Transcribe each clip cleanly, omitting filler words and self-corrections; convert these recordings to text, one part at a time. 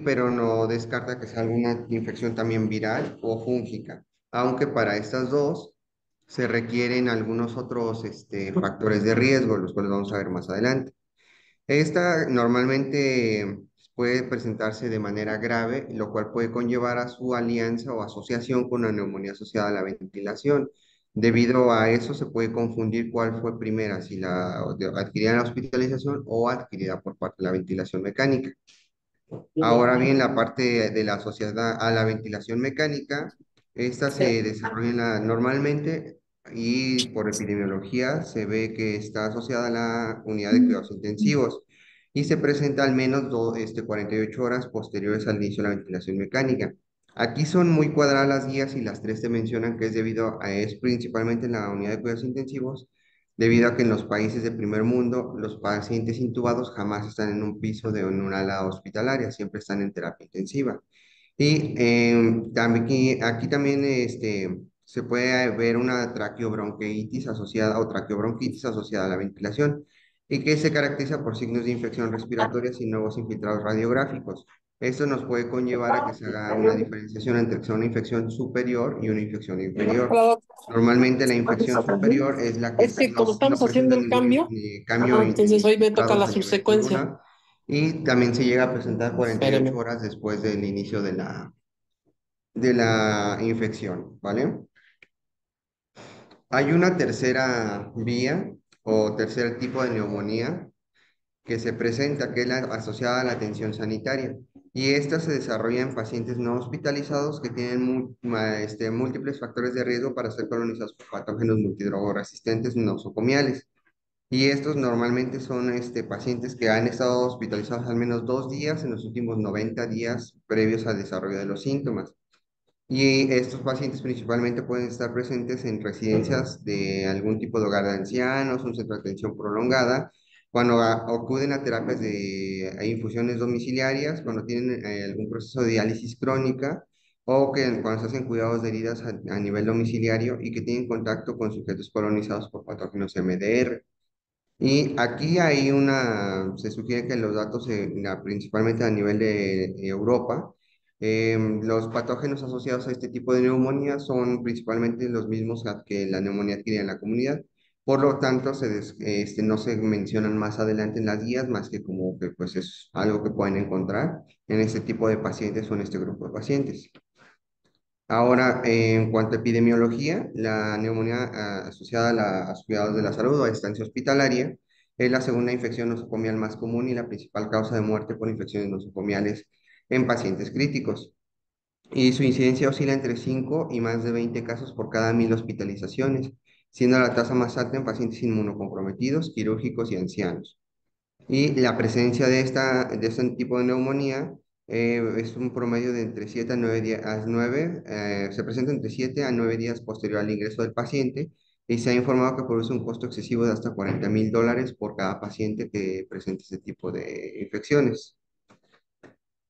pero no descarta que sea alguna infección también viral o fúngica, aunque para estas dos se requieren algunos otros factores de riesgo, los cuales vamos a ver más adelante. Esta normalmente puede presentarse de manera grave, lo cual puede conllevar a su alianza o asociación con una neumonía asociada a la ventilación. Debido a eso se puede confundir cuál fue primera, si adquirida en la hospitalización o adquirida por parte de la ventilación mecánica. Ahora bien, la parte de la asociada a la ventilación mecánica, esta se desarrolla normalmente y por epidemiología se ve que está asociada a la unidad de cuidados intensivos y se presenta al menos 48 horas posteriores al inicio de la ventilación mecánica. Aquí son muy cuadradas las guías y las tres te mencionan que es es principalmente en la unidad de cuidados intensivos, debido a que en los países de primer mundo los pacientes intubados jamás están en un piso de en una ala hospitalaria, siempre están en terapia intensiva. Y también aquí también se puede ver una traqueobronquitis asociada o traqueobronquitis asociada a la ventilación y que se caracteriza por signos de infección respiratoria y nuevos infiltrados radiográficos. Esto nos puede conllevar a que se haga una diferenciación entre que sea una infección superior y una infección inferior. Normalmente la infección superior es la que Es que como no estamos haciendo presenta el ningún cambio, cambio entonces en hoy me toca infiltrados la a nivel subsecuencia. celular y también se llega a presentar 48 Espéreme. horas después del inicio de la infección, ¿vale? Hay una tercera vía o tercer tipo de neumonía que se presenta, que es la asociada a la atención sanitaria. Y esta se desarrolla en pacientes no hospitalizados que tienen múltiples factores de riesgo para ser colonizados por patógenos multidrogoresistentes nosocomiales. Y estos normalmente son pacientes que han estado hospitalizados al menos 2 días en los últimos 90 días previos al desarrollo de los síntomas. Y estos pacientes principalmente pueden estar presentes en residencias de algún tipo de hogar de ancianos, un centro de atención prolongada, cuando acuden a terapias a infusiones domiciliarias, cuando tienen algún proceso de diálisis crónica o cuando se hacen cuidados de heridas a nivel domiciliario y que tienen contacto con sujetos colonizados por patógenos MDR. Y aquí se sugiere que los datos, principalmente a nivel de Europa, los patógenos asociados a este tipo de neumonía son principalmente los mismos que la neumonía adquirida en la comunidad. Por lo tanto, no se mencionan más adelante en las guías, más que como que pues es algo que pueden encontrar en este tipo de pacientes o en este grupo de pacientes. Ahora, en cuanto a epidemiología, la neumonía asociada a los cuidados de la salud o a estancia hospitalaria es la segunda infección nosocomial más común y la principal causa de muerte por infecciones nosocomiales en pacientes críticos. Y su incidencia oscila entre 5 y más de 20 casos por cada 1000 hospitalizaciones, siendo la tasa más alta en pacientes inmunocomprometidos, quirúrgicos y ancianos. Y la presencia de este tipo de neumonía es un promedio de entre 7 a 9 días, se presenta entre 7 a 9 días posterior al ingreso del paciente y se ha informado que produce un costo excesivo de hasta $40,000 por cada paciente que presente este tipo de infecciones.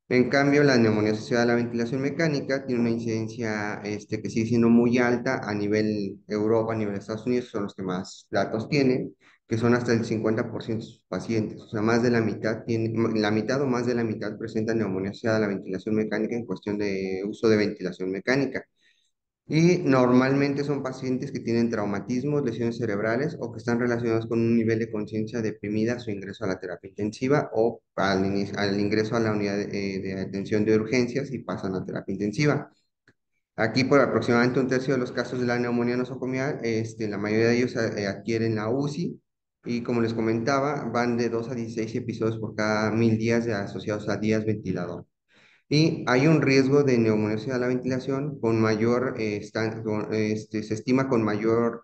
En cambio, la neumonía asociada a la ventilación mecánica tiene una incidencia que sigue siendo muy alta a nivel Europa, a nivel Estados Unidos, son los que más datos tienen, que son hasta el 50% de sus pacientes. O sea, más de la mitad la mitad o más de la mitad presenta neumonía asociada a la ventilación mecánica en cuestión de uso de ventilación mecánica. Y normalmente son pacientes que tienen traumatismos, lesiones cerebrales o que están relacionados con un nivel de conciencia deprimida a su ingreso a la terapia intensiva o al ingreso a la unidad de atención de urgencias y pasan a terapia intensiva. Aquí por aproximadamente un tercio de los casos de la neumonía nosocomial, la mayoría de ellos adquieren la UCI y como les comentaba, van de 2 a 16 episodios por cada 1000 días asociados a días ventilador. Y hay un riesgo de neumonía a la ventilación con mayor, se estima con mayor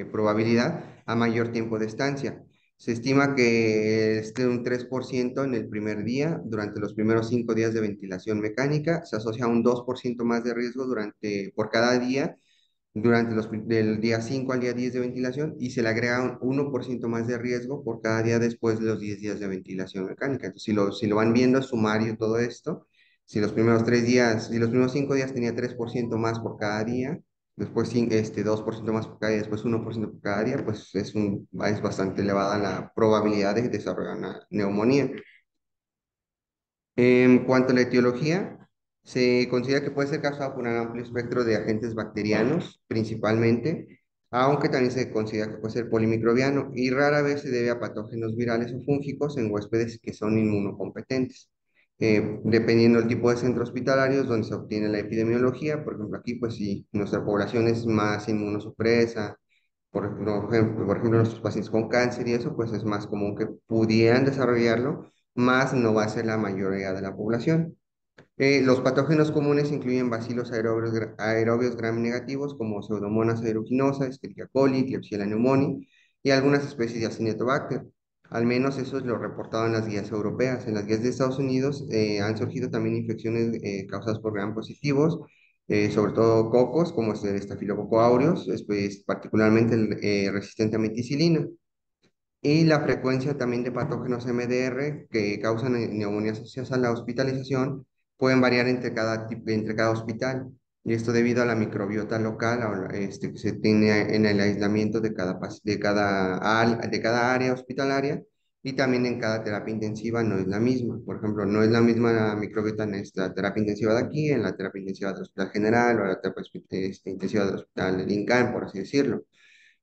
probabilidad a mayor tiempo de estancia. Se estima que es de un 3% en el primer día, durante los primeros 5 días de ventilación mecánica, se asocia a un 2% más de riesgo por cada día, del día 5 al día 10 de ventilación, y se le agrega un 1% más de riesgo por cada día después de los 10 días de ventilación mecánica. Entonces, si lo van viendo, sumario todo esto, si los primeros 5 días tenía 3% más por cada día, después 2% más por cada día, después 1% por cada día, pues es bastante elevada la probabilidad de desarrollar una neumonía. En cuanto a la etiología, se considera que puede ser causada por un amplio espectro de agentes bacterianos, principalmente, aunque también se considera que puede ser polimicrobiano y rara vez se debe a patógenos virales o fúngicos en huéspedes que son inmunocompetentes. Dependiendo del tipo de centro hospitalario donde se obtiene la epidemiología, por ejemplo, aquí, pues si nuestra población es más inmunosupresa, por ejemplo, nuestros pacientes con cáncer y eso, pues es más común que pudieran desarrollarlo, más no va a ser la mayoría de la población. Los patógenos comunes incluyen bacilos aerobios gram negativos como Pseudomonas aeruginosa, Escherichia coli, Klebsiella pneumoniae y algunas especies de Acinetobacter. Al menos eso es lo reportado en las guías europeas. En las guías de Estados Unidos han surgido también infecciones causadas por gram positivos, sobre todo cocos como es el Staphylococcus aureus, pues, particularmente el resistente a meticilina. Y la frecuencia también de patógenos MDR que causan neumonías asociadas a la hospitalización pueden variar entre cada hospital. Y esto debido a la microbiota local que se tiene en el aislamiento de cada área hospitalaria y también en cada terapia intensiva no es la misma. Por ejemplo, no es la misma la microbiota en esta terapia intensiva de aquí, en la terapia intensiva del Hospital General o la terapia intensiva del Hospital del INCAN, por así decirlo.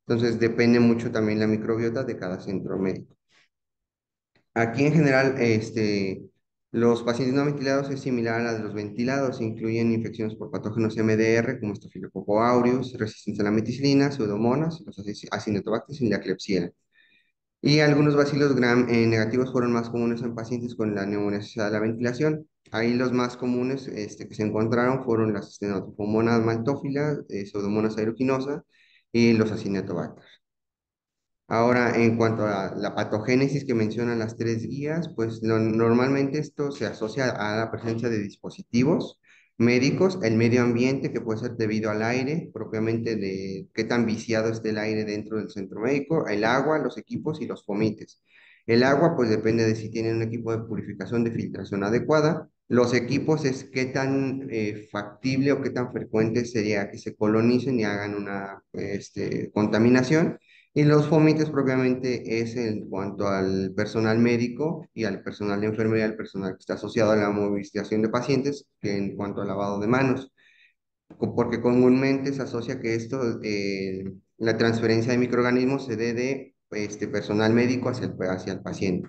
Entonces depende mucho también la microbiota de cada centro médico. Aquí en general, los pacientes no ventilados es similar a la de los ventilados, incluyen infecciones por patógenos MDR como Staphylococcus aureus, resistencia a la meticilina, pseudomonas, los acinetobacter y la Klebsiella. Y algunos bacilos gram negativos fueron más comunes en pacientes con la neumonía asociada a la ventilación. Ahí los más comunes que se encontraron fueron las Stenotrophomonas maltófilas, Pseudomonas aeruginosa y los acinetobacter. Ahora, en cuanto a la patogénesis que mencionan las tres guías, pues normalmente esto se asocia a la presencia de dispositivos médicos, el medio ambiente que puede ser debido al aire, propiamente de qué tan viciado esté el aire dentro del centro médico, el agua, los equipos y los fomites. El agua, pues depende de si tienen un equipo de purificación de filtración adecuada. Los equipos es qué tan factible o qué tan frecuente sería que se colonicen y hagan una contaminación. Y los fomites propiamente es en cuanto al personal médico y al personal de enfermería, al personal que está asociado a la movilización de pacientes, que en cuanto al lavado de manos, porque comúnmente se asocia que la transferencia de microorganismos se dé de personal médico hacia el paciente.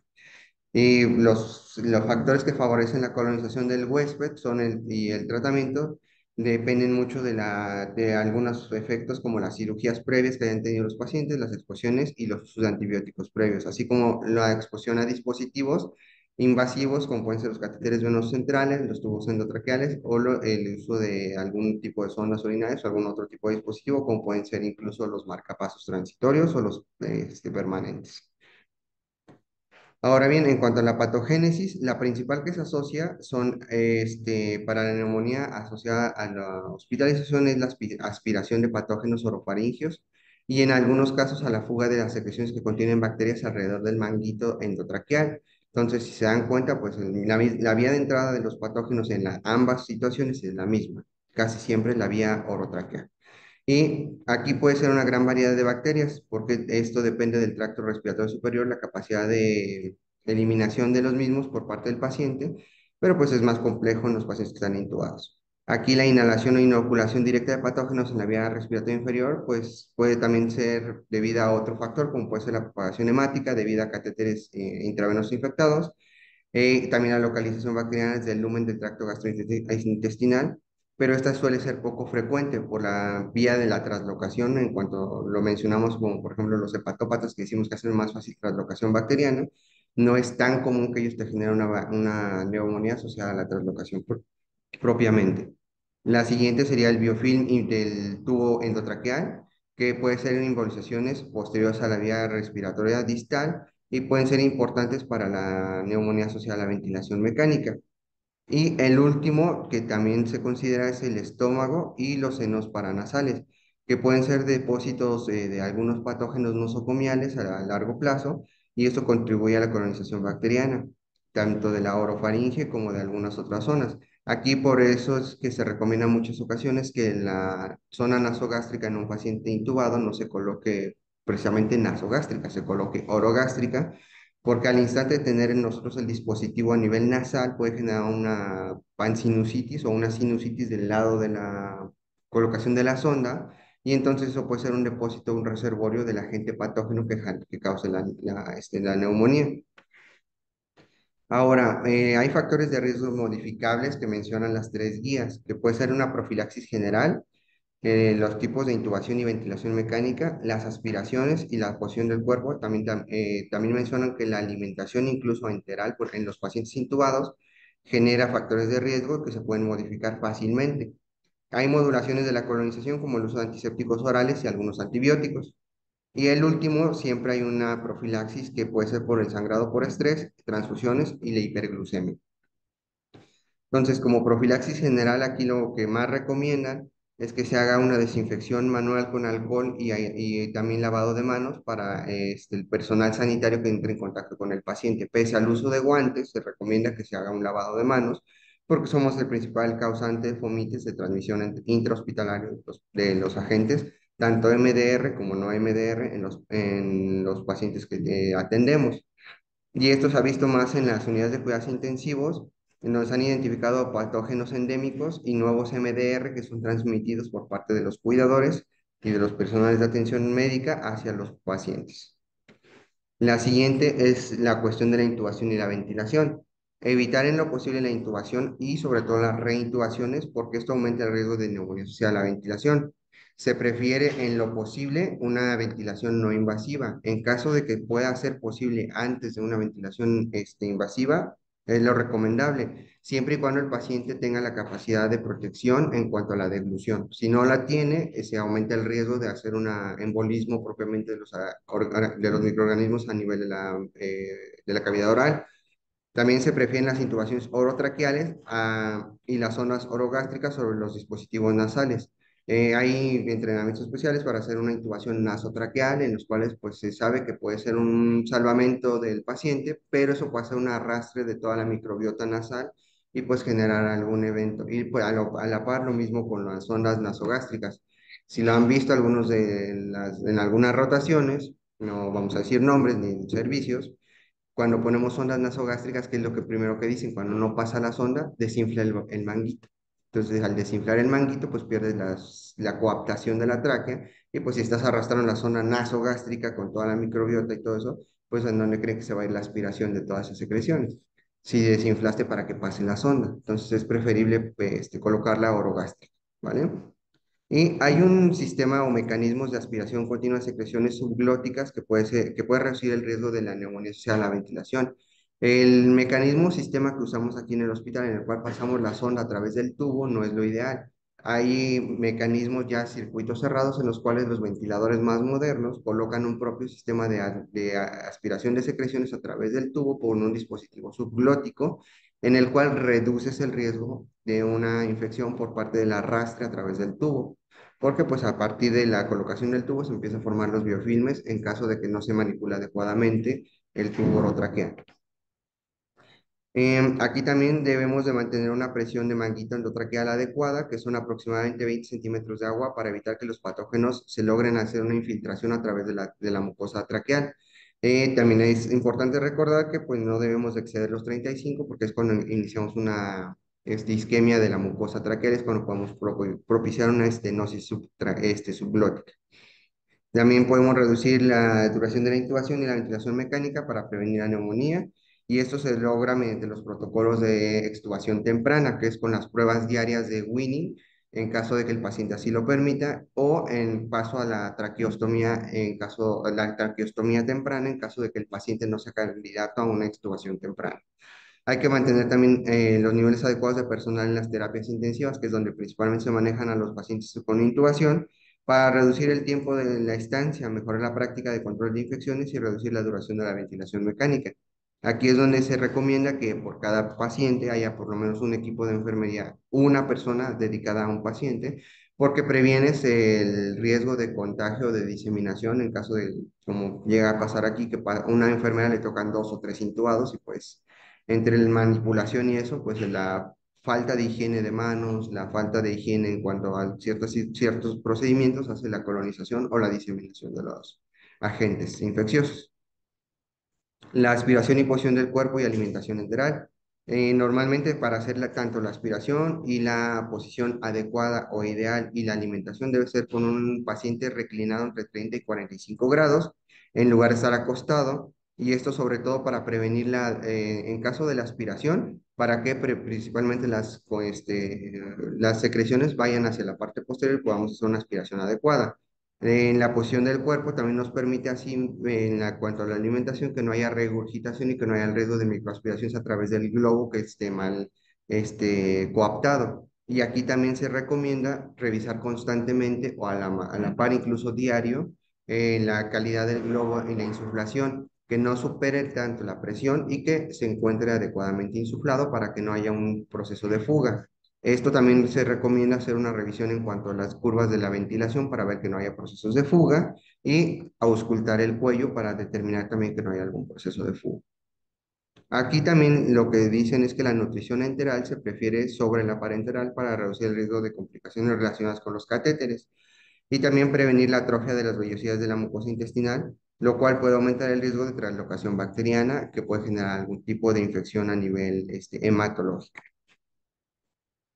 Y los factores que favorecen la colonización del huésped y el tratamiento dependen mucho de algunos efectos como las cirugías previas que hayan tenido los pacientes, las exposiciones y los usos de antibióticos previos, así como la exposición a dispositivos invasivos como pueden ser los catéteres venosos centrales, los tubos endotraqueales o el uso de algún tipo de sondas urinarias o algún otro tipo de dispositivo como pueden ser incluso los marcapasos transitorios o los permanentes. Ahora bien, en cuanto a la patogénesis, la principal que se asocia para la neumonía asociada a la hospitalización es la aspiración de patógenos orofaringios y en algunos casos a la fuga de las secreciones que contienen bacterias alrededor del manguito endotraqueal. Entonces, si se dan cuenta, pues la vía de entrada de los patógenos en ambas situaciones es la misma, casi siempre la vía orotraqueal. Y aquí puede ser una gran variedad de bacterias, porque esto depende del tracto respiratorio superior, la capacidad de eliminación de los mismos por parte del paciente, pero pues es más complejo en los pacientes que están intubados. Aquí la inhalación o inoculación directa de patógenos en la vía respiratoria inferior, pues puede también ser debida a otro factor, como puede ser la propagación hemática, debido a catéteres intravenosos infectados, también la localización bacteriana desde el lumen del tracto gastrointestinal, pero esta suele ser poco frecuente por la vía de la traslocación, en cuanto lo mencionamos como por ejemplo los hepatópatas que decimos que hacen más fácil traslocación bacteriana, no es tan común que ellos te generen una neumonía asociada a la traslocación propiamente. La siguiente sería el biofilm del tubo endotraqueal, que puede ser en embolizaciones posteriores a la vía respiratoria distal y pueden ser importantes para la neumonía asociada a la ventilación mecánica. Y el último que también se considera es el estómago y los senos paranasales, que pueden ser depósitos de algunos patógenos nosocomiales a largo plazo y esto contribuye a la colonización bacteriana, tanto de la orofaringe como de algunas otras zonas. Aquí por eso es que se recomienda en muchas ocasiones que en la zona nasogástrica en un paciente intubado no se coloque precisamente nasogástrica, se coloque orogástrica porque al instante de tener en nosotros el dispositivo a nivel nasal puede generar una pansinusitis o una sinusitis del lado de la colocación de la sonda, y entonces eso puede ser un depósito, un reservorio del agente patógeno que cause la neumonía. Ahora, hay factores de riesgo modificables que mencionan las tres guías, que puede ser una profilaxis general, los tipos de intubación y ventilación mecánica, las aspiraciones y la posición del cuerpo. También mencionan que la alimentación, incluso enteral, en los pacientes intubados, genera factores de riesgo que se pueden modificar fácilmente. Hay modulaciones de la colonización, como el uso de antisépticos orales y algunos antibióticos. Y el último, siempre hay una profilaxis que puede ser por el sangrado por estrés, transfusiones y la hiperglucemia. Entonces, como profilaxis general, aquí lo que más recomiendan es que se haga una desinfección manual con alcohol y también lavado de manos para el personal sanitario que entre en contacto con el paciente. Pese al uso de guantes, se recomienda que se haga un lavado de manos porque somos el principal causante de fomites de transmisión intrahospitalaria de los agentes, tanto MDR como no MDR, en los pacientes que atendemos. Y esto se ha visto más en las unidades de cuidados intensivos, en donde se han identificado patógenos endémicos y nuevos MDR que son transmitidos por parte de los cuidadores y de los personales de atención médica hacia los pacientes. La siguiente es la cuestión de la intubación y la ventilación. Evitar en lo posible la intubación y sobre todo las reintubaciones porque esto aumenta el riesgo de neumonía asociada a la ventilación. Se prefiere en lo posible una ventilación no invasiva. En caso de que pueda ser posible antes de una ventilación invasiva, es lo recomendable, siempre y cuando el paciente tenga la capacidad de protección en cuanto a la deglución. Si no la tiene, se aumenta el riesgo de hacer un embolismo propiamente de los microorganismos a nivel de la cavidad oral. También se prefieren las intubaciones orotraqueales y las zonas orogástricas sobre los dispositivos nasales. Hay entrenamientos especiales para hacer una intubación nasotraqueal en los cuales pues, se sabe que puede ser un salvamento del paciente, pero eso puede hacer un arrastre de toda la microbiota nasal y pues generar algún evento. Y pues, a la par lo mismo con las sondas nasogástricas. Si lo han visto algunos en algunas rotaciones, no vamos a decir nombres ni servicios, cuando ponemos sondas nasogástricas, ¿qué es lo que primero que dicen? Cuando no pasa la sonda, desinfla el manguito. Entonces, al desinflar el manguito, pues pierdes la coaptación de la tráquea y pues si estás arrastrando la zona nasogástrica con toda la microbiota y todo eso, pues en dónde creen que se va a ir la aspiración de todas esas secreciones. Si desinflaste para que pase la sonda, entonces es preferible pues, colocarla orogástrica, ¿vale? Y hay un sistema o mecanismos de aspiración continua de secreciones subglóticas que puede reducir el riesgo de la neumonía asociada a la ventilación. El mecanismo o sistema que usamos aquí en el hospital, en el cual pasamos la sonda a través del tubo, no es lo ideal. Hay mecanismos ya circuitos cerrados en los cuales los ventiladores más modernos colocan un propio sistema de aspiración de secreciones a través del tubo por un dispositivo subglótico en el cual reduces el riesgo de una infección por parte del arrastre a través del tubo, porque pues a partir de la colocación del tubo se empiezan a formar los biofilmes en caso de que no se manipule adecuadamente el tubo orotraqueal. Aquí también debemos de mantener una presión de manguito endotraqueal adecuada, que son aproximadamente 20 centímetros de agua para evitar que los patógenos se logren hacer una infiltración a través de la mucosa traqueal. También es importante recordar que pues, no debemos de exceder los 35 porque es cuando iniciamos una isquemia de la mucosa traqueal, es cuando podemos propiciar una estenosis subglótica. También podemos reducir la duración de la intubación y la ventilación mecánica para prevenir la neumonía, y esto se logra mediante los protocolos de extubación temprana, que es con las pruebas diarias de Winning, en caso de que el paciente así lo permita, o en paso a la traqueostomía, la traqueostomía temprana, en caso de que el paciente no sea candidato a una extubación temprana. Hay que mantener también los niveles adecuados de personal en las terapias intensivas, que es donde principalmente se manejan a los pacientes con intubación, para reducir el tiempo de la estancia, mejorar la práctica de control de infecciones y reducir la duración de la ventilación mecánica. Aquí es donde se recomienda que por cada paciente haya por lo menos un equipo de enfermería, una persona dedicada a un paciente, porque previenes el riesgo de contagio o de diseminación en caso de, como llega a pasar aquí, que a una enfermera le tocan 2 o 3 intubados y pues entre la manipulación y eso, pues la falta de higiene de manos, la falta de higiene en cuanto a ciertos procedimientos hace la colonización o la diseminación de los agentes infecciosos. La aspiración y posición del cuerpo y alimentación enteral. Normalmente para hacer tanto la aspiración y la posición adecuada o ideal y la alimentación debe ser con un paciente reclinado entre 30 y 45 grados en lugar de estar acostado. Y esto sobre todo para prevenir en caso de la aspiración, para que principalmente las secreciones vayan hacia la parte posterior y podamos hacer una aspiración adecuada. En la posición del cuerpo también nos permite así, cuanto a la alimentación, que no haya regurgitación y que no haya el riesgo de microaspiraciones a través del globo que esté mal coaptado. Y aquí también se recomienda revisar constantemente o a la par incluso diario la calidad del globo y la insuflación, que no supere tanto la presión y que se encuentre adecuadamente insuflado para que no haya un proceso de fuga. Esto también se recomienda hacer una revisión en cuanto a las curvas de la ventilación para ver que no haya procesos de fuga y auscultar el cuello para determinar también que no haya algún proceso de fuga. Aquí también lo que dicen es que la nutrición enteral se prefiere sobre la parenteral para reducir el riesgo de complicaciones relacionadas con los catéteres y también prevenir la atrofia de las vellosidades de la mucosa intestinal, lo cual puede aumentar el riesgo de translocación bacteriana que puede generar algún tipo de infección a nivel hematológico.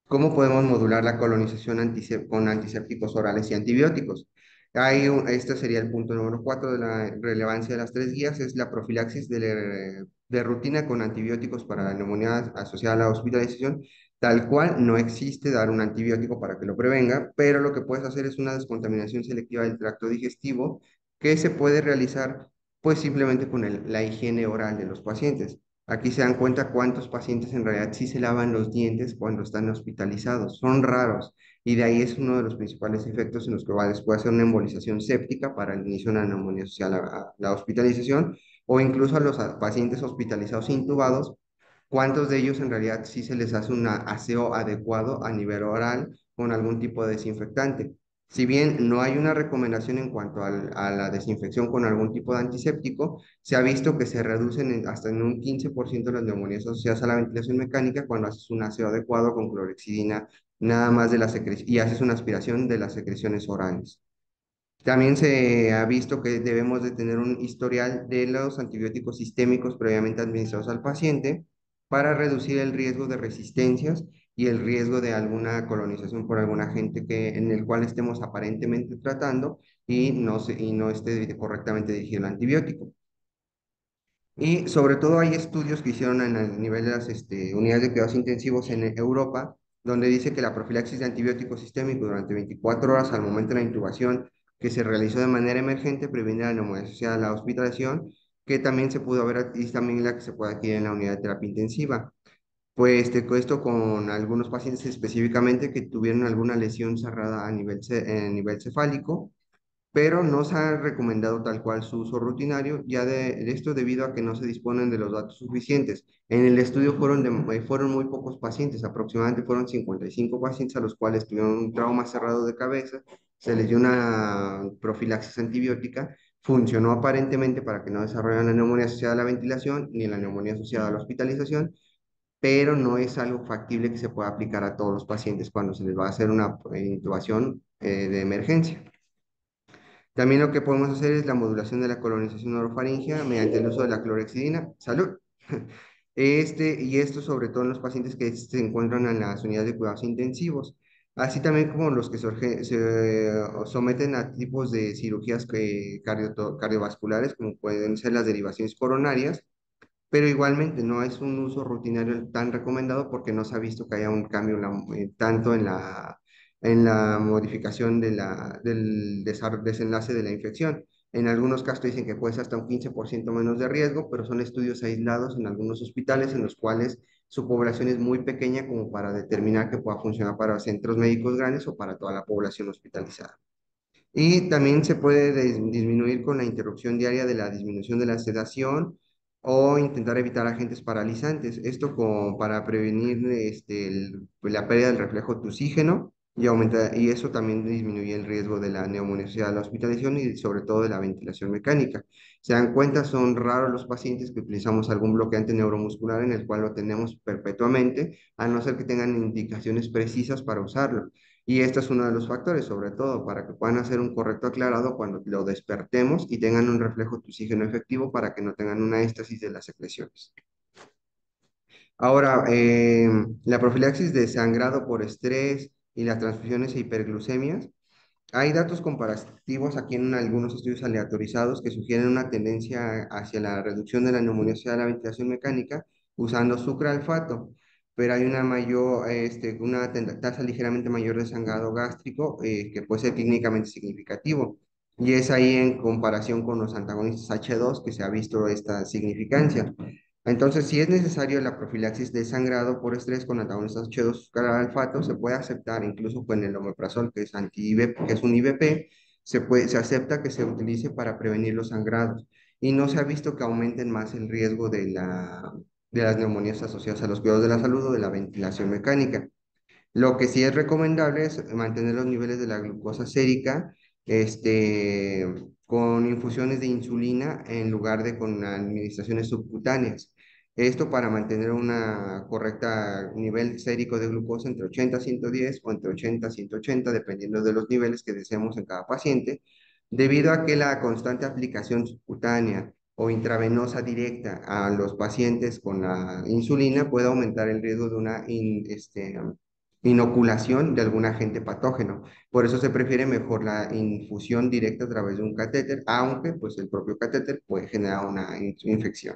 ¿Cómo podemos modular la colonización con antisépticos orales y antibióticos? Este sería el punto número 4 de la relevancia de las tres guías, es la profilaxis de rutina con antibióticos para la neumonía asociada a la hospitalización. Tal cual, no existe dar un antibiótico para que lo prevenga, pero lo que puedes hacer es una descontaminación selectiva del tracto digestivo que se puede realizar pues simplemente con la higiene oral de los pacientes. Aquí se dan cuenta cuántos pacientes en realidad sí se lavan los dientes cuando están hospitalizados. Son raros y de ahí es uno de los principales efectos en los que va después hacer una embolización séptica para el inicio de una neumonía asociada a la hospitalización o incluso a los pacientes hospitalizados intubados, cuántos de ellos en realidad sí se les hace un aseo adecuado a nivel oral con algún tipo de desinfectante. Si bien no hay una recomendación en cuanto a la desinfección con algún tipo de antiséptico, se ha visto que se reducen hasta en un 15% las neumonías asociadas a la ventilación mecánica cuando haces un aseo adecuado con clorexidina, nada más de la secreción, y haces una aspiración de las secreciones orales. También se ha visto que debemos de tener un historial de los antibióticos sistémicos previamente administrados al paciente para reducir el riesgo de resistencias y el riesgo de alguna colonización por algún agente en el cual estemos aparentemente tratando y no esté correctamente dirigido el antibiótico. Y sobre todo hay estudios que hicieron en el nivel de las unidades de cuidados intensivos en Europa, donde dice que la profilaxis de antibióticos sistémicos durante 24 horas al momento de la intubación, que se realizó de manera emergente, previene la neumonía asociada a la hospitalización, que también se pudo ver, y también la que se puede adquirir en la unidad de terapia intensiva. Pues esto con algunos pacientes específicamente que tuvieron alguna lesión cerrada a nivel cefálico, pero no se ha recomendado tal cual su uso rutinario, ya de esto debido a que no se disponen de los datos suficientes. En el estudio fueron muy pocos pacientes, aproximadamente fueron 55 pacientes a los cuales tuvieron un trauma cerrado de cabeza, se les dio una profilaxis antibiótica, funcionó aparentemente para que no desarrollaran la neumonía asociada a la ventilación ni la neumonía asociada a la hospitalización, pero no es algo factible que se pueda aplicar a todos los pacientes cuando se les va a hacer una intubación de emergencia. También lo que podemos hacer es la modulación de la colonización orofaringea mediante el uso de la clorexidina. Salud. Y esto sobre todo en los pacientes que se encuentran en las unidades de cuidados intensivos, así también como los que se someten a tipos de cirugías cardiovasculares, como pueden ser las derivaciones coronarias, pero igualmente no es un uso rutinario tan recomendado porque no se ha visto que haya un cambio tanto en la modificación del desenlace de la infección. En algunos casos dicen que puede ser hasta un 15% menos de riesgo, pero son estudios aislados en algunos hospitales en los cuales su población es muy pequeña como para determinar que pueda funcionar para centros médicos grandes o para toda la población hospitalizada. Y también se puede disminuir con la interrupción diaria de la disminución de la sedación o intentar evitar agentes paralizantes. Esto para prevenir la pérdida del reflejo tusígeno y eso también disminuye el riesgo de la neumonicidad de la hospitalización y sobre todo de la ventilación mecánica. Se dan cuenta, son raros los pacientes que utilizamos algún bloqueante neuromuscular en el cual lo tenemos perpetuamente, a no ser que tengan indicaciones precisas para usarlo. Y este es uno de los factores, sobre todo, para que puedan hacer un correcto aclarado cuando lo despertemos y tengan un reflejo de oxígeno efectivo para que no tengan una éstasis de las secreciones. Ahora, la profilaxis de sangrado por estrés y las transfusiones e hiperglucemias. Hay datos comparativos aquí en algunos estudios aleatorizados que sugieren una tendencia hacia la reducción de la neumonía asociada a la ventilación mecánica usando sucralfato, pero hay una mayor, tasa ligeramente mayor de sangrado gástrico que puede ser clínicamente significativo. Y es ahí en comparación con los antagonistas H2 que se ha visto esta significancia. Entonces, si es necesario la profilaxis de sangrado por estrés con antagonistas H2 alfato, se puede aceptar incluso con el omeprazol, que es que es un IVP, se acepta que se utilice para prevenir los sangrados. Y no se ha visto que aumenten más el riesgo de las neumonías asociadas a los cuidados de la salud o de la ventilación mecánica. Lo que sí es recomendable es mantener los niveles de la glucosa sérica con infusiones de insulina en lugar de con administraciones subcutáneas. Esto para mantener una correcta nivel sérico de glucosa entre 80 y 110 o entre 80 y 180, dependiendo de los niveles que deseemos en cada paciente, debido a que la constante aplicación subcutánea o intravenosa directa a los pacientes con la insulina puede aumentar el riesgo de una inoculación de algún agente patógeno. Por eso se prefiere mejor la infusión directa a través de un catéter, aunque pues el propio catéter puede generar una infección.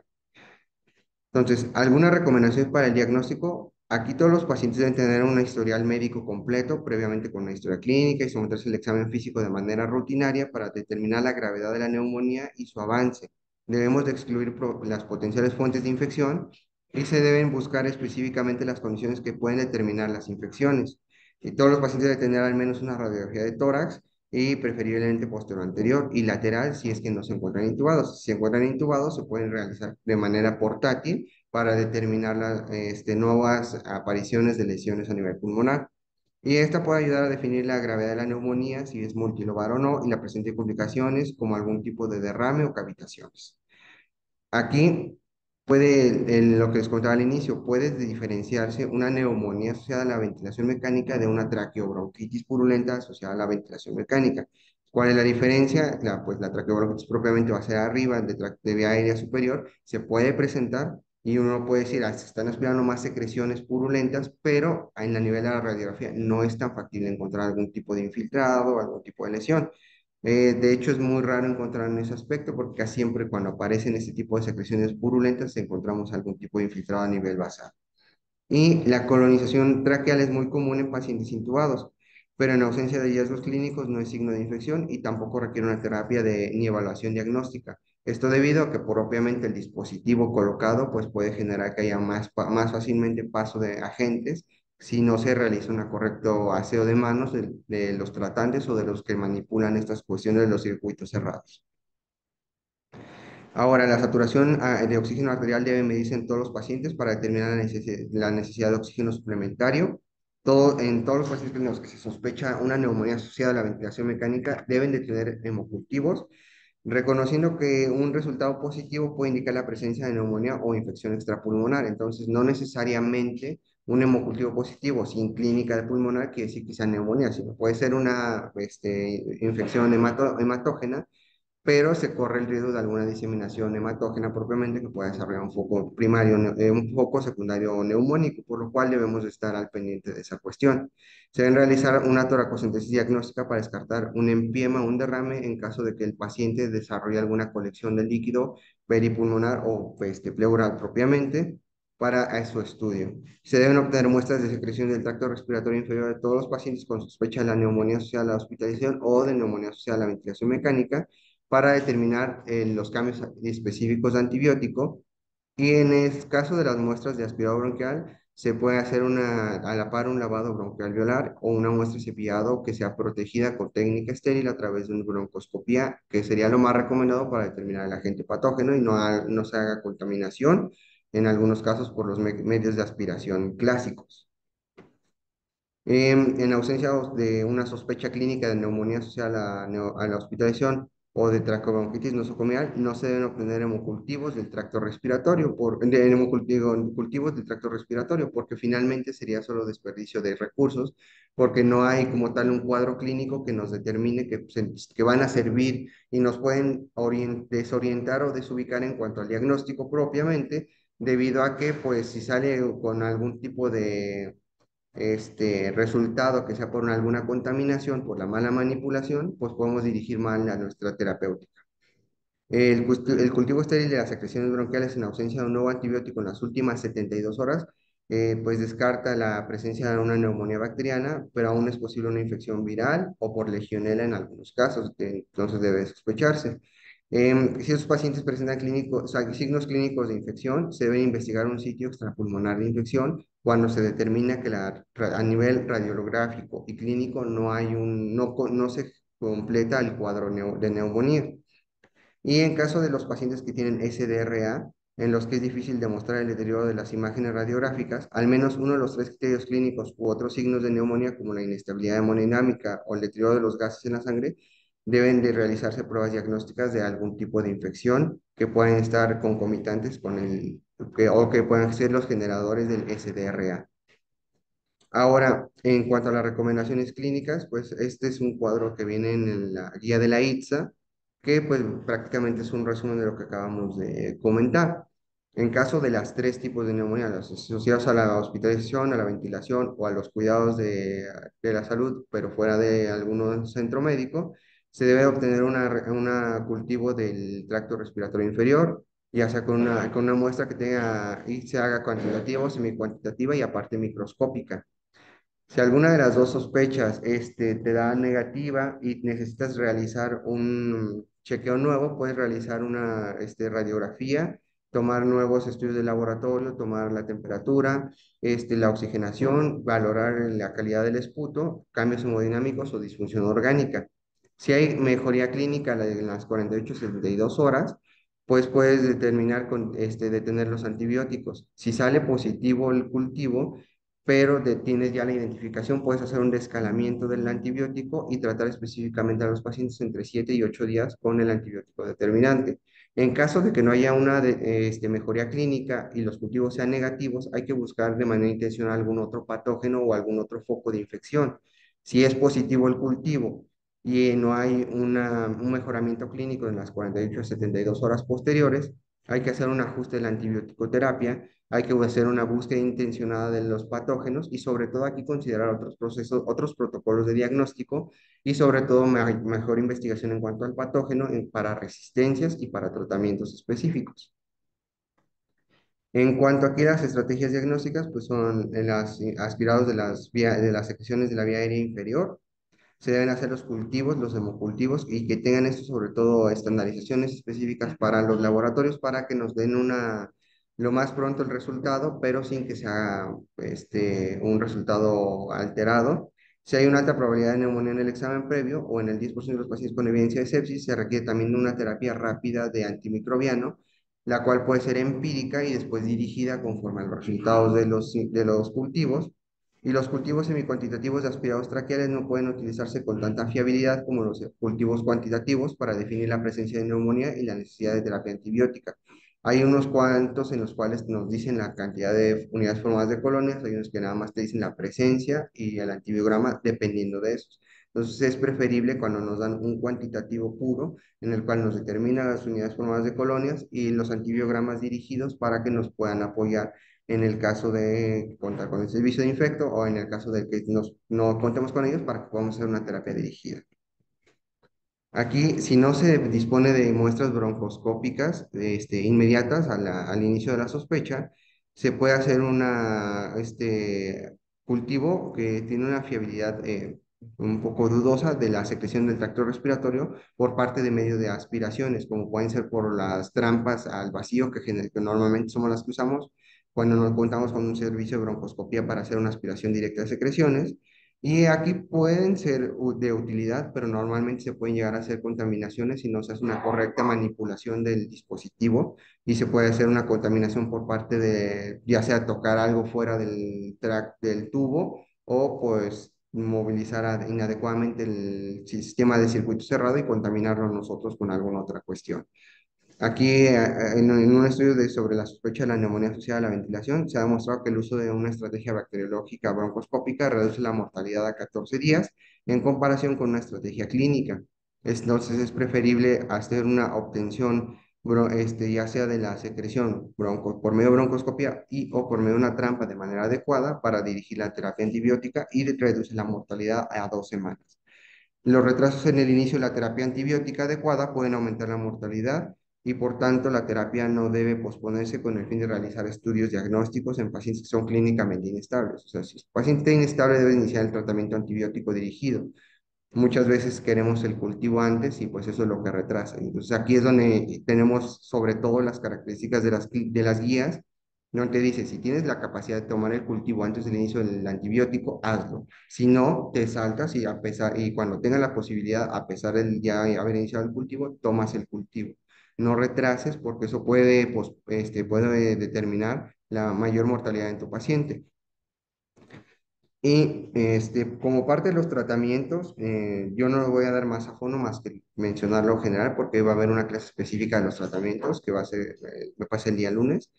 Entonces, ¿alguna recomendación para el diagnóstico? Aquí todos los pacientes deben tener un historial médico completo, previamente con una historia clínica y someterse al examen físico de manera rutinaria para determinar la gravedad de la neumonía y su avance. Debemos de excluir las potenciales fuentes de infección y se deben buscar específicamente las condiciones que pueden determinar las infecciones. Y todos los pacientes deben tener al menos una radiografía de tórax y preferiblemente posterior anterior y lateral si es que no se encuentran intubados. Si se encuentran intubados, se pueden realizar de manera portátil para determinar las nuevas apariciones de lesiones a nivel pulmonar. Y esta puede ayudar a definir la gravedad de la neumonía, si es multilobar o no, y la presencia de complicaciones como algún tipo de derrame o cavitaciones. Aquí en lo que les contaba al inicio, puede diferenciarse una neumonía asociada a la ventilación mecánica de una traqueobronquitis purulenta asociada a la ventilación mecánica. ¿Cuál es la diferencia? Pues la traqueobronquitis propiamente va a ser arriba de vía aérea superior, se puede presentar y uno puede decir, se están aspirando más secreciones purulentas, pero en la nivel de la radiografía no es tan factible encontrar algún tipo de infiltrado o algún tipo de lesión. De hecho, es muy raro encontrar en ese aspecto porque casi siempre cuando aparecen este tipo de secreciones purulentas encontramos algún tipo de infiltrado a nivel basal. Y la colonización traqueal es muy común en pacientes intubados, pero en ausencia de hallazgos clínicos no es signo de infección y tampoco requiere una terapia ni evaluación diagnóstica. Esto debido a que propiamente el dispositivo colocado pues puede generar que haya más fácilmente paso de agentes si no se realiza un correcto aseo de manos de los tratantes o de los que manipulan estas cuestiones de los circuitos cerrados. Ahora, la saturación de oxígeno arterial debe medirse en todos los pacientes para determinar la necesidad de oxígeno suplementario. En todos los pacientes en los que se sospecha una neumonía asociada a la ventilación mecánica deben de tener hemocultivos, reconociendo que un resultado positivo puede indicar la presencia de neumonía o infección extrapulmonar. Entonces, no necesariamente un hemocultivo positivo sin clínica de pulmonar quiere decir que sea neumonía, sino puede ser una infección hematógena, pero se corre el riesgo de alguna diseminación hematógena propiamente que pueda desarrollar un foco primario, un foco secundario neumónico, por lo cual debemos de estar al pendiente de esa cuestión. Se debe realizar una toracocentesis diagnóstica para descartar un empiema o un derrame en caso de que el paciente desarrolle alguna colección de líquido peripulmonar o pleural propiamente para su estudio. Se deben obtener muestras de secreción del tracto respiratorio inferior de todos los pacientes con sospecha de la neumonía asociada a la hospitalización o de neumonía asociada a la ventilación mecánica para determinar los cambios específicos de antibiótico. Y en el caso de las muestras de aspirado bronquial, se puede hacer a la par un lavado bronquial alveolar o una muestra de cepillado que sea protegida con técnica estéril a través de una broncoscopía, que sería lo más recomendado para determinar el agente patógeno y no se haga contaminación, en algunos casos por los medios de aspiración clásicos. En ausencia de una sospecha clínica de neumonía asociada a la hospitalización o de tracobronquitis nosocomial, no se deben obtener hemocultivos del tracto respiratorio, cultivos del tracto respiratorio, porque finalmente sería solo desperdicio de recursos, porque no hay como tal un cuadro clínico que nos determine que van a servir y nos pueden desorientar o desubicar en cuanto al diagnóstico propiamente, debido a que, pues, si sale con algún tipo de resultado que sea por alguna contaminación, por la mala manipulación, pues podemos dirigir mal a nuestra terapéutica. El cultivo estéril de las secreciones bronquiales en ausencia de un nuevo antibiótico en las últimas 72 horas, pues descarta la presencia de una neumonía bacteriana, pero aún es posible una infección viral o por legionela en algunos casos, que entonces debe sospecharse. Si esos pacientes presentan o sea, signos clínicos de infección, se debe investigar un sitio extrapulmonar de infección cuando se determina que a nivel radiológico y clínico no se completa el cuadro de neumonía. Y en caso de los pacientes que tienen SDRA, en los que es difícil demostrar el deterioro de las imágenes radiográficas, al menos uno de los tres criterios clínicos u otros signos de neumonía, como la inestabilidad hemodinámica o el deterioro de los gases en la sangre, deben de realizarse pruebas diagnósticas de algún tipo de infección que pueden estar concomitantes o que puedan ser los generadores del SDRA. Ahora, en cuanto a las recomendaciones clínicas, pues este es un cuadro que viene en la guía de la ITSA, que pues prácticamente es un resumen de lo que acabamos de comentar. En caso de las tres tipos de neumonía, los asociados a la hospitalización, a la ventilación o a los cuidados de la salud, pero fuera de algún centro médico, se debe obtener una cultivo del tracto respiratorio inferior, ya sea con una muestra que tenga y se haga cuantitativa o semicuantitativa y aparte microscópica. Si alguna de las dos sospechas te da negativa y necesitas realizar un chequeo nuevo, puedes realizar una radiografía, tomar nuevos estudios de laboratorio, tomar la temperatura, la oxigenación, valorar la calidad del esputo, cambios hemodinámicos o disfunción orgánica. Si hay mejoría clínica en las 48 a 72 horas, pues puedes detener los antibióticos. Si sale positivo el cultivo, pero tienes ya la identificación, puedes hacer un descalamiento del antibiótico y tratar específicamente a los pacientes entre 7 y 8 días con el antibiótico determinante. En caso de que no haya una mejoría clínica y los cultivos sean negativos, hay que buscar de manera intencional algún otro patógeno o algún otro foco de infección. Si es positivo el cultivo y no hay un mejoramiento clínico en las 48 a 72 horas posteriores, hay que hacer un ajuste de la antibioticoterapia, hay que hacer una búsqueda intencionada de los patógenos y sobre todo aquí considerar otros procesos, otros protocolos de diagnóstico y sobre todo mejor investigación en cuanto al patógeno para resistencias y para tratamientos específicos. En cuanto aquí a las estrategias diagnósticas, pues son aspirados de las secreciones de la vía aérea inferior, se deben hacer los cultivos, los hemocultivos, y que tengan esto sobre todo estandarizaciones específicas para los laboratorios para que nos den lo más pronto el resultado, pero sin que sea un resultado alterado. Si hay una alta probabilidad de neumonía en el examen previo o en el 10% de los pacientes con evidencia de sepsis, se requiere también una terapia rápida de antimicrobiano, la cual puede ser empírica y después dirigida conforme a los resultados de los cultivos, y los cultivos semicuantitativos de aspirados traqueales no pueden utilizarse con tanta fiabilidad como los cultivos cuantitativos para definir la presencia de neumonía y la necesidad de terapia antibiótica. Hay unos cuantos en los cuales nos dicen la cantidad de unidades formadas de colonias, hay unos que nada más te dicen la presencia y el antibiograma dependiendo de esos. Entonces es preferible cuando nos dan un cuantitativo puro en el cual nos determina las unidades formadas de colonias y los antibiogramas dirigidos para que nos puedan apoyar en el caso de contar con el servicio de infecto o en el caso de que no contemos con ellos para que podamos hacer una terapia dirigida. Aquí, si no se dispone de muestras broncoscópicas inmediatas al inicio de la sospecha, se puede hacer cultivo que tiene una fiabilidad un poco dudosa de la secreción del tracto respiratorio por parte de medio de aspiraciones, como pueden ser por las trampas al vacío, que normalmente somos las que usamos cuando no contamos con un servicio de broncoscopía para hacer una aspiración directa de secreciones. Y aquí pueden ser de utilidad, pero normalmente se pueden llegar a hacer contaminaciones si no se hace una correcta manipulación del dispositivo y se puede hacer una contaminación por parte de, ya sea tocar algo fuera del tubo o pues movilizar inadecuadamente el sistema de circuito cerrado y contaminarlo nosotros con alguna otra cuestión. Aquí, en un estudio sobre la sospecha de la neumonía asociada a la ventilación, se ha demostrado que el uso de una estrategia bacteriológica broncoscópica reduce la mortalidad a 14 días en comparación con una estrategia clínica. Entonces, es preferible hacer una obtención, ya sea de la secreción por medio de broncoscopia o por medio de una trampa de manera adecuada para dirigir la terapia antibiótica y reduce la mortalidad a 2 semanas. Los retrasos en el inicio de la terapia antibiótica adecuada pueden aumentar la mortalidad y por tanto la terapia no debe posponerse con el fin de realizar estudios diagnósticos en pacientes que son clínicamente inestables. O sea, si el paciente es inestable debe iniciar el tratamiento antibiótico dirigido. Muchas veces queremos el cultivo antes y pues eso es lo que retrasa. Entonces aquí es donde tenemos sobre todo las características de las guías, donde te dice, si tienes la capacidad de tomar el cultivo antes del inicio del antibiótico, hazlo. Si no, te saltas y cuando tengas la posibilidad, a pesar de ya haber iniciado el cultivo, tomas el cultivo. No retrases porque eso puede, pues, puede determinar la mayor mortalidad en tu paciente. Y como parte de los tratamientos, yo no lo voy a dar más a fondo, más que mencionarlo general, porque va a haber una clase específica de los tratamientos que va a ser, me pasa el día lunes.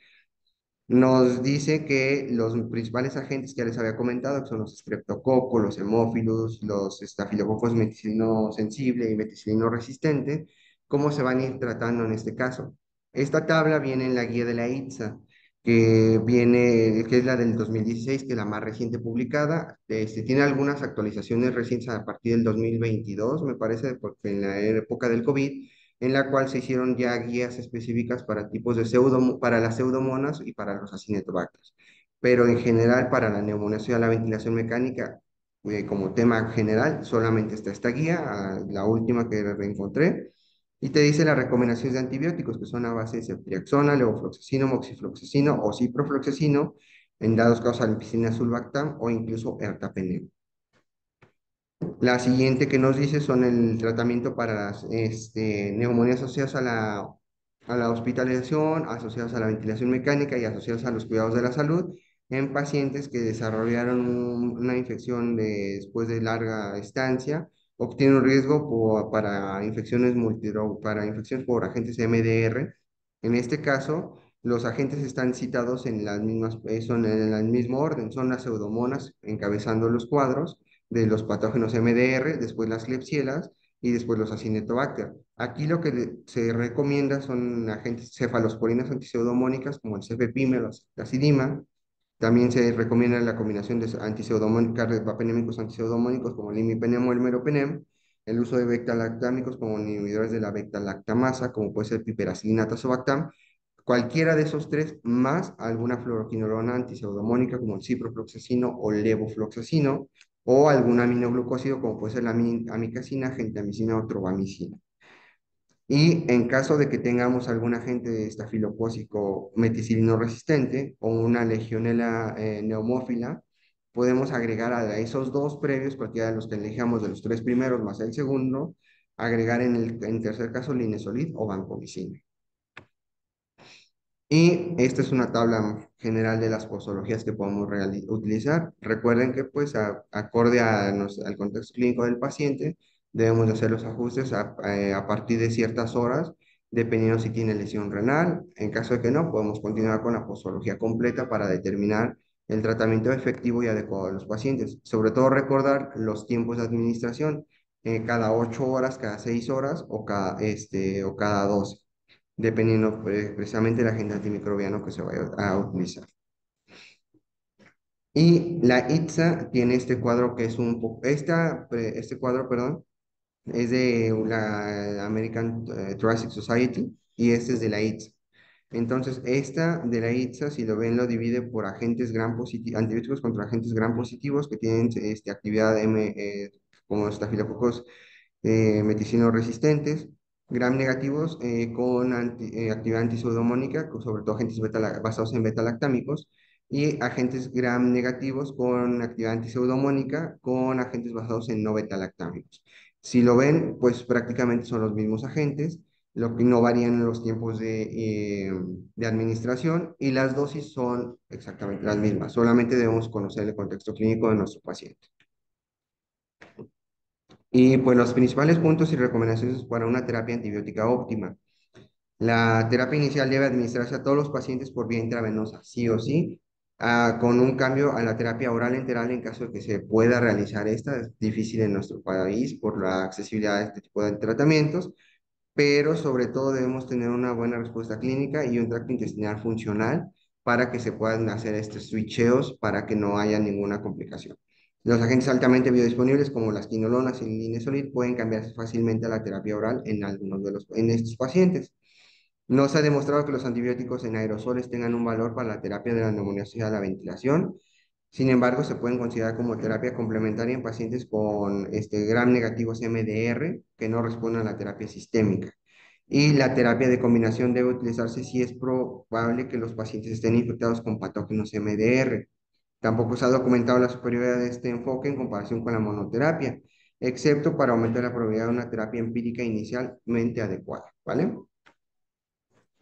Nos dice que los principales agentes que ya les había comentado, que son los estreptococos, los hemófilos, los estafilococos meticilino sensible y meticilino resistente, cómo se van a ir tratando en este caso. Esta tabla viene en la guía de la ITSA, que es la del 2016, que es la más reciente publicada. Tiene algunas actualizaciones recientes a partir del 2022, me parece, porque en la época del COVID, en la cual se hicieron ya guías específicas para tipos de para las pseudomonas y para los acinetobacterios. Pero en general, para la neumonía asociada a la ventilación mecánica, como tema general, solamente está esta guía, la última que reencontré, y te dice las recomendaciones de antibióticos, que son a base de ceftriaxona, levofloxacino, moxifloxacino o ciprofloxacino, en dados casos ampicilina sulbactam o incluso ertapenem. La siguiente que nos dice son el tratamiento para las neumonías asociadas a la hospitalización, asociadas a la ventilación mecánica y asociadas a los cuidados de la salud en pacientes que desarrollaron una infección después de larga estancia o que tienen un riesgo para infecciones para infecciones por agentes MDR. En este caso, los agentes están citados en las mismas, son en el mismo orden, son las pseudomonas encabezando los cuadros de los patógenos MDR, después las Klebsielas y después los Acinetobacter. Aquí lo que se recomienda son agentes cefalosporinas antipseudomónicas como el cefepime, la acidima. También se recomienda la combinación de antipseudomónicas, carbapenémicos antipseudomónicos como el imipenem o el meropenem, el uso de beta-lactámicos como inhibidores de la beta-lactamasa, como puede ser piperacilina tazobactam, cualquiera de esos tres, más alguna fluoroquinolona antipseudomónica como el ciprofloxacino o levofloxacino, o algún aminoglucósido como puede ser la amicacina, gentamicina o trobamicina. Y en caso de que tengamos algún agente de estafilocócico meticilino resistente o una legionela neumófila, podemos agregar a esos dos previos, cualquiera de los que elijamos de los tres primeros más el segundo, agregar en tercer caso linesolid o vancomicina. Y esta es una tabla general de las posologías que podemos utilizar. Recuerden que, pues, acorde al contexto clínico del paciente, debemos de hacer los ajustes a partir de ciertas horas, dependiendo si tiene lesión renal. En caso de que no, podemos continuar con la posología completa para determinar el tratamiento efectivo y adecuado de los pacientes. Sobre todo recordar los tiempos de administración, cada 8 horas, cada 6 horas o cada 12 dependiendo precisamente del agente antimicrobiano que se vaya a utilizar. Y la ITSA tiene este cuadro que es este cuadro, perdón, es de la American Thoracic Society y este es de la ITSA. Entonces, esta de la ITSA, si lo ven, lo divide por agentes gram positivos, antibióticos contra agentes gram positivos que tienen actividad como estafilococos meticinos resistentes, gram negativos con actividad antiseudomónica, sobre todo agentes basados en beta-lactámicos, y agentes gram negativos con actividad antiseudomónica con agentes basados en no beta-lactámicos. Si lo ven, pues prácticamente son los mismos agentes, lo que no varían los tiempos de administración y las dosis son exactamente las mismas, solamente debemos conocer el contexto clínico de nuestro paciente. Y pues los principales puntos y recomendaciones para una terapia antibiótica óptima. La terapia inicial debe administrarse a todos los pacientes por vía intravenosa, sí o sí, con un cambio a la terapia oral enteral en caso de que se pueda realizar esta. Es difícil en nuestro país por la accesibilidad de este tipo de tratamientos, pero sobre todo debemos tener una buena respuesta clínica y un tracto intestinal funcional para que se puedan hacer estos switcheos para que no haya ninguna complicación. Los agentes altamente biodisponibles como las quinolonas y el linezolid pueden cambiarse fácilmente a la terapia oral en algunos en estos pacientes. No se ha demostrado que los antibióticos en aerosoles tengan un valor para la terapia de la neumonía asociada a la ventilación. Sin embargo, se pueden considerar como terapia complementaria en pacientes con gram negativos MDR que no responden a la terapia sistémica. Y la terapia de combinación debe utilizarse si es probable que los pacientes estén infectados con patógenos MDR. Tampoco se ha documentado la superioridad de este enfoque en comparación con la monoterapia, excepto para aumentar la probabilidad de una terapia empírica inicialmente adecuada, ¿vale?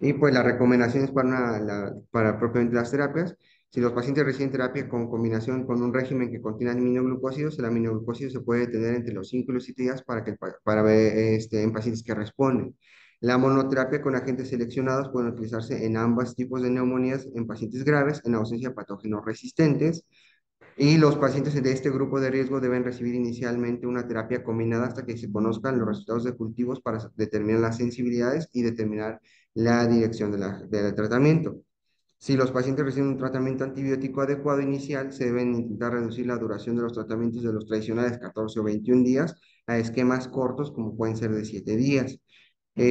Y pues las recomendaciones para, para propiamente las terapias, si los pacientes reciben terapia con combinación con un régimen que contiene aminoglucósidos, el aminoglucósido se puede detener entre los 5 y los 7 días para ver en pacientes que responden. La monoterapia con agentes seleccionados pueden utilizarse en ambos tipos de neumonías en pacientes graves en ausencia de patógenos resistentes, y los pacientes de este grupo de riesgo deben recibir inicialmente una terapia combinada hasta que se conozcan los resultados de cultivos para determinar las sensibilidades y determinar la dirección del tratamiento. Si los pacientes reciben un tratamiento antibiótico adecuado inicial, se deben intentar reducir la duración de los tratamientos de los tradicionales 14 o 21 días a esquemas cortos como pueden ser de 7 días,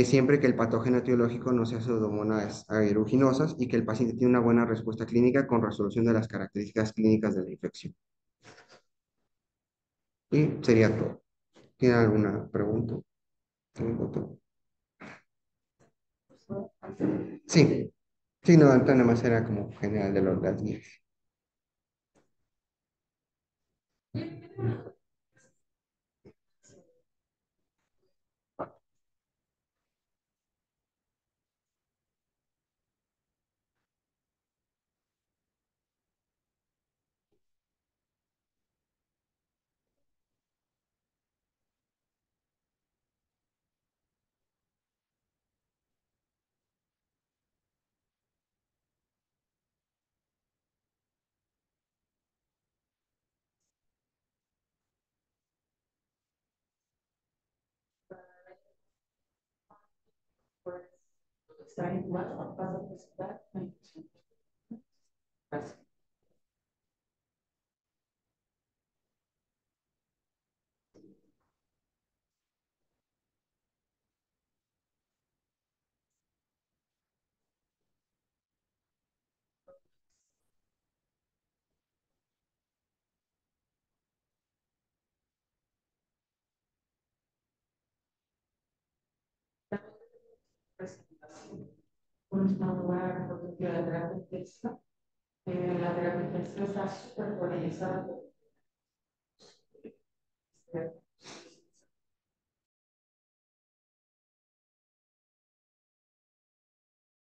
siempre que el patógeno etiológico no sea pseudomonas aeruginosas y que el paciente tiene una buena respuesta clínica con resolución de las características clínicas de la infección. Y sería todo. ¿Tiene alguna pregunta? ¿Algún otro? Sí, sí, no, entonces nada más era como general de las guías.